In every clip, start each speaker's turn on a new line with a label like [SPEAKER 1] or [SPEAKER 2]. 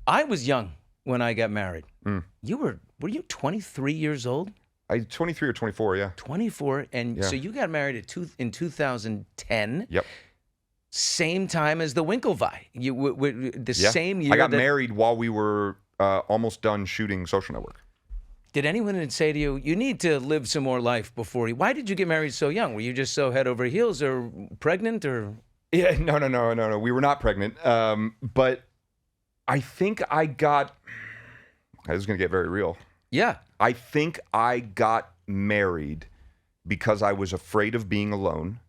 [SPEAKER 1] I was young when I got married.
[SPEAKER 2] Mm.
[SPEAKER 1] Were you 23 years old?
[SPEAKER 2] 23 or 24, yeah.
[SPEAKER 1] 24, and so you got married in 2010.
[SPEAKER 2] Yep.
[SPEAKER 1] Same time as the Winklevi. Same year.
[SPEAKER 2] I got married while we were almost done shooting Social Network.
[SPEAKER 1] Did anyone say to you, you need to live some more life before you... Why did you get married so young? Were you just so head over heels or pregnant or...
[SPEAKER 2] Yeah, no. We were not pregnant. But I think I got... This is going to get very real.
[SPEAKER 1] Yeah.
[SPEAKER 2] I think I got married because I was afraid of being alone.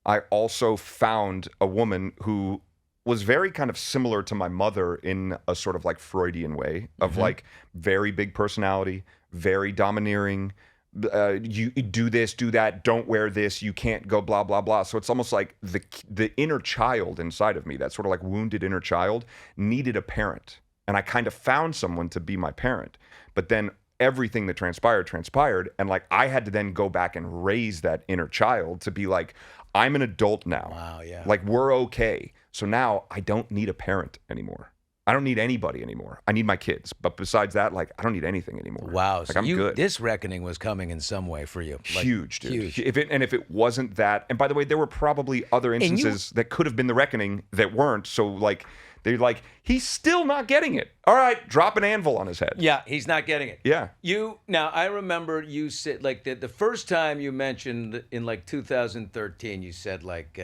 [SPEAKER 2] I also found a woman who was very kind of similar to my mother in a sort of like Freudian way of like very big personality, very domineering. You do this, do that, don't wear this, you can't go blah, blah, blah. So it's almost like the inner child inside of me, that sort of like wounded inner child, needed a parent. And I kind of found someone to be my parent. But then everything that transpired. And like I had to then go back and raise that inner child to be like, I'm an adult now.
[SPEAKER 1] Wow, yeah.
[SPEAKER 2] Like we're okay. So now I don't need a parent anymore. I don't need anybody anymore. I need my kids. But besides that, like I don't need anything anymore.
[SPEAKER 1] Wow.
[SPEAKER 2] Like
[SPEAKER 1] So
[SPEAKER 2] I'm good.
[SPEAKER 1] This reckoning was coming in some way for you. Like,
[SPEAKER 2] huge, dude.
[SPEAKER 1] Huge.
[SPEAKER 2] If it wasn't that, and by the way, there were probably other instances that could have been the reckoning that weren't. So like, they're like, he's still not getting it. All right, drop an anvil on his head.
[SPEAKER 1] Yeah, he's not getting it.
[SPEAKER 2] Yeah.
[SPEAKER 1] Now I remember you said like the first time you mentioned in like 2013, you said like,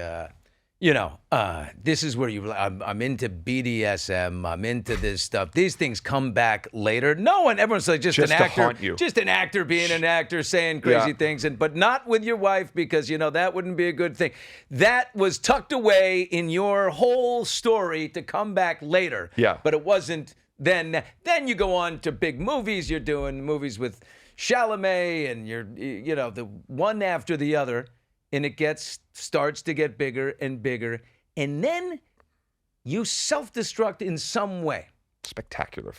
[SPEAKER 1] this is where I'm into BDSM. I'm into this stuff. These things come back later. Everyone's like just an actor,
[SPEAKER 2] haunt you.
[SPEAKER 1] Just an actor being an actor saying crazy things, but not with your wife because that wouldn't be a good thing. That was tucked away in your whole story to come back later.
[SPEAKER 2] Yeah.
[SPEAKER 1] But it wasn't then. Then you go on to big movies. You're doing movies with Chalamet, and you're the one after the other. And it starts to get bigger and bigger. And then you self-destruct in some way.
[SPEAKER 2] Spectacular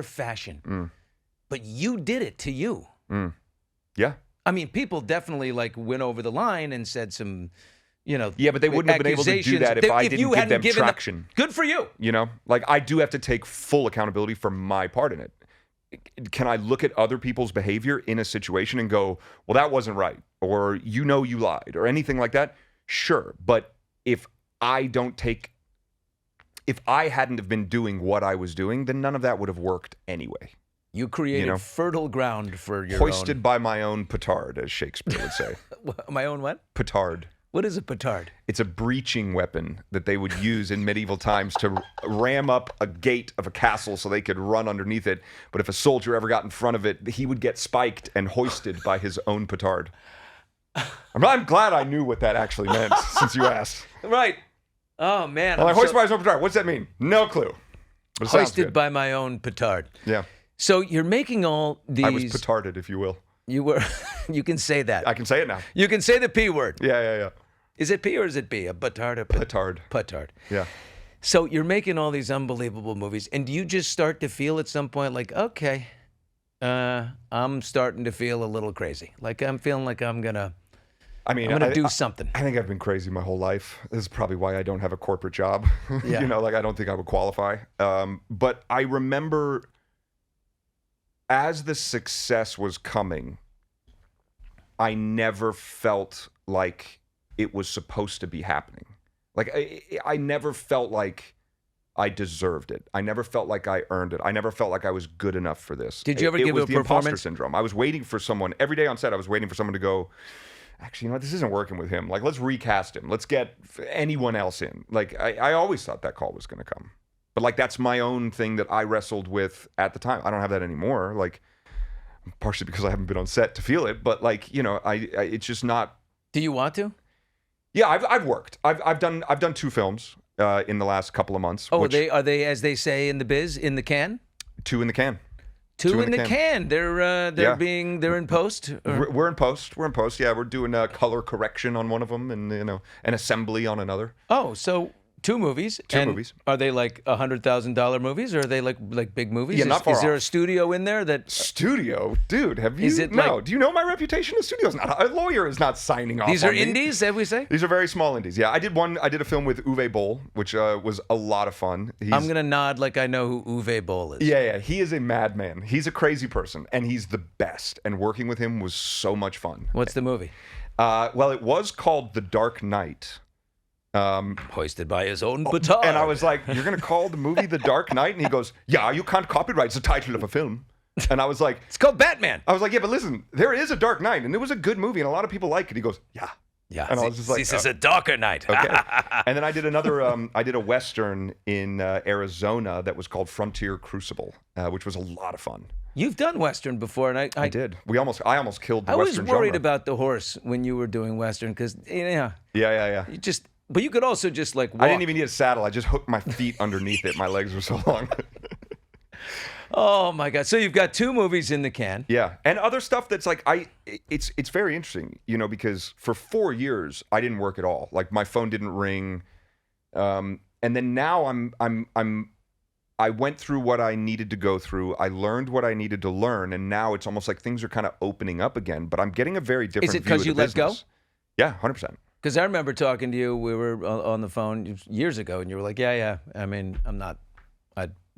[SPEAKER 2] fashion.
[SPEAKER 1] But you did it to you.
[SPEAKER 2] Yeah.
[SPEAKER 1] I mean, people definitely like went over the line and said some,
[SPEAKER 2] Yeah, but they wouldn't have been able to do that if I didn't give them traction.
[SPEAKER 1] Good for you.
[SPEAKER 2] Like I do have to take full accountability for my part in it. Can I look at other people's behavior in a situation and go, well, that wasn't right, or you lied, or anything like that? Sure. But if I hadn't have been doing what I was doing, then none of that would have worked anyway.
[SPEAKER 1] You created fertile ground for your
[SPEAKER 2] hoisted by my own petard, as Shakespeare would say.
[SPEAKER 1] My own what?
[SPEAKER 2] Petard.
[SPEAKER 1] What is a petard?
[SPEAKER 2] It's a breaching weapon that they would use in medieval times to ram up a gate of a castle so they could run underneath it. But if a soldier ever got in front of it, he would get spiked and hoisted by his own petard. I'm glad I knew what that actually meant since you asked.
[SPEAKER 1] Right. Oh, man.
[SPEAKER 2] I'm like, hoisted by his own petard. What's that mean? No clue. But
[SPEAKER 1] hoisted by my own petard.
[SPEAKER 2] Yeah.
[SPEAKER 1] So you're making all these...
[SPEAKER 2] I was petarded, if you will.
[SPEAKER 1] You were... You can say that.
[SPEAKER 2] I can say it now.
[SPEAKER 1] You can say the P word.
[SPEAKER 2] Yeah.
[SPEAKER 1] Is it P or is it B? A petard?
[SPEAKER 2] Petard.
[SPEAKER 1] Petard.
[SPEAKER 2] Yeah.
[SPEAKER 1] So you're making all these unbelievable movies, and do you just start to feel at some point like, okay, I'm starting to feel a little crazy. Like I'm feeling like I'm gonna do something.
[SPEAKER 2] I think I've been crazy my whole life. This is probably why I don't have a corporate job.
[SPEAKER 1] Yeah.
[SPEAKER 2] I don't think I would qualify. But I remember as the success was coming, I never felt like it was supposed to be happening. Like I never felt like I deserved it. I never felt like I earned it. I never felt like I was good enough for this.
[SPEAKER 1] Did you ever give a performance?
[SPEAKER 2] It was the imposter syndrome. I was waiting for someone every day on set. I was waiting for someone to go, actually, this isn't working with him. Like, let's recast him. Let's get anyone else in. Like, I always thought that call was going to come. But like, that's my own thing that I wrestled with at the time. I don't have that anymore. Like, partially because I haven't been on set to feel it. But like, it's just not.
[SPEAKER 1] Do you want to?
[SPEAKER 2] Yeah, I've worked. I've done 2 films in the last couple of months.
[SPEAKER 1] Oh, are they as they say in the biz, in the can?
[SPEAKER 2] 2 in the can.
[SPEAKER 1] Two in the can. They're in post.
[SPEAKER 2] We're in post. Yeah, we're doing color correction on one of them, and an assembly on another.
[SPEAKER 1] Oh, so 2 movies.
[SPEAKER 2] Two
[SPEAKER 1] and
[SPEAKER 2] movies.
[SPEAKER 1] Are they like $100,000 movies, or are they like big movies?
[SPEAKER 2] Yeah, not far
[SPEAKER 1] Is there
[SPEAKER 2] off.
[SPEAKER 1] a studio in there that?
[SPEAKER 2] Studio, dude. Have you?
[SPEAKER 1] Is it
[SPEAKER 2] no.
[SPEAKER 1] like-
[SPEAKER 2] Do you know my reputation? A studio's not. A lawyer is not signing off.
[SPEAKER 1] These are
[SPEAKER 2] on me.
[SPEAKER 1] indies, that we say.
[SPEAKER 2] These are very small indies. Yeah, I did a film with Uwe Boll, which was a lot of fun.
[SPEAKER 1] I'm gonna nod like I know who Uwe Boll is.
[SPEAKER 2] Yeah. He is a madman. He's a crazy person, and he's the best. And working with him was so much fun.
[SPEAKER 1] What's the movie?
[SPEAKER 2] Well, it was called The Dark Knight.
[SPEAKER 1] Hoisted by his own petard.
[SPEAKER 2] And I was like, "You're gonna call the movie The Dark Knight?" And he goes, "Yeah, you can't copyright the title of a film." And I was like,
[SPEAKER 1] It's called Batman.
[SPEAKER 2] "Yeah, but listen, there is a Dark Knight, and it was a good movie, and a lot of people like it." He goes, "Yeah."
[SPEAKER 1] Yeah.
[SPEAKER 2] And I was just like,
[SPEAKER 1] this is a darker night.
[SPEAKER 2] Okay. And then I did another, I did a Western in Arizona that was called Frontier Crucible, which was a lot of fun.
[SPEAKER 1] You've done Western before, and
[SPEAKER 2] I did. I almost killed the
[SPEAKER 1] I was
[SPEAKER 2] Western
[SPEAKER 1] worried
[SPEAKER 2] genre.
[SPEAKER 1] about the horse when you were doing Western, because
[SPEAKER 2] Yeah.
[SPEAKER 1] but you could also just like walk.
[SPEAKER 2] I didn't even need a saddle. I just hooked my feet underneath it. My legs were so long.
[SPEAKER 1] Oh my God! So you've got 2 movies in the can.
[SPEAKER 2] Yeah, and other stuff that's like it's very interesting, because for 4 years I didn't work at all. Like my phone didn't ring, and then now I went through what I needed to go through. I learned what I needed to learn, and now it's almost like things are kind of opening up again. But I'm getting a very different.
[SPEAKER 1] Is it
[SPEAKER 2] view of
[SPEAKER 1] because
[SPEAKER 2] the
[SPEAKER 1] you let go?
[SPEAKER 2] business. Yeah, 100%.
[SPEAKER 1] Because I remember talking to you. We were on the phone years ago, and you were like, "Yeah. I mean, I'm not.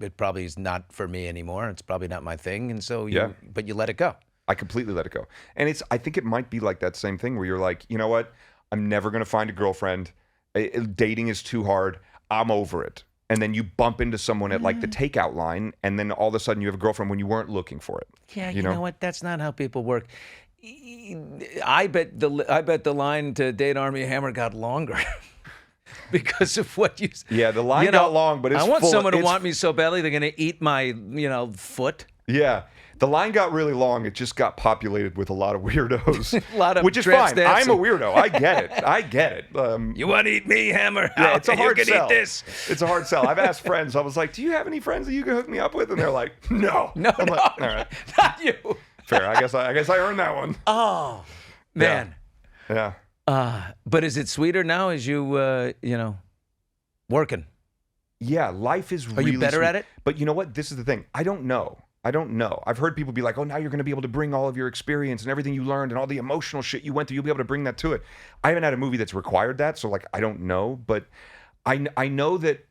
[SPEAKER 1] It probably is not for me anymore. It's probably not my thing." And so, but you let it go.
[SPEAKER 2] I completely let it go. And I think it might be like that same thing where you're like, you know what? I'm never going to find a girlfriend. Dating is too hard. I'm over it. And then you bump into someone at like the takeout line, and then all of a sudden you have a girlfriend when you weren't looking for it.
[SPEAKER 1] Yeah, you know what? That's not how people work. I bet the line to date Armie Hammer got longer. Because of what you.
[SPEAKER 2] Yeah, the line got long, but it's
[SPEAKER 1] I want
[SPEAKER 2] full,
[SPEAKER 1] someone to want me so badly they're going to eat my, foot.
[SPEAKER 2] Yeah, the line got really long. It just got populated with a lot of weirdos,
[SPEAKER 1] A lot of
[SPEAKER 2] which is
[SPEAKER 1] tramp
[SPEAKER 2] fine.
[SPEAKER 1] stamps.
[SPEAKER 2] I'm a weirdo. I get it.
[SPEAKER 1] You want to eat me, Hammer?
[SPEAKER 2] Yeah, it's a hard
[SPEAKER 1] you can
[SPEAKER 2] sell.
[SPEAKER 1] eat this.
[SPEAKER 2] It's a hard sell. I've asked friends. I was like, "Do you have any friends that you can hook me up with?" And they're like, "No,
[SPEAKER 1] No,
[SPEAKER 2] I'm like, all right,
[SPEAKER 1] not you.
[SPEAKER 2] fair. I guess I earned that one."
[SPEAKER 1] Oh, man.
[SPEAKER 2] Yeah.
[SPEAKER 1] But is it sweeter now as you, working?
[SPEAKER 2] Yeah, life is really
[SPEAKER 1] Are you better
[SPEAKER 2] sweet.
[SPEAKER 1] at it?
[SPEAKER 2] But you know what? This is the thing. I don't know. I've heard people be like, "Oh, now you're going to be able to bring all of your experience and everything you learned and all the emotional shit you went through. You'll be able to bring that to it." I haven't had a movie that's required that, so like I don't know. But I know that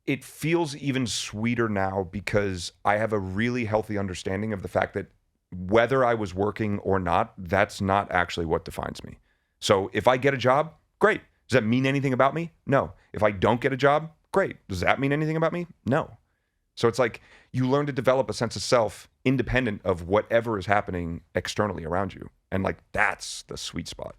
[SPEAKER 2] it feels even sweeter now because I have a really healthy understanding of the fact that whether I was working or not, that's not actually what defines me. So if I get a job, great. Does that mean anything about me? No. If I don't get a job, great. Does that mean anything about me? No. So it's like you learn to develop a sense of self independent of whatever is happening externally around you. And like that's the sweet spot.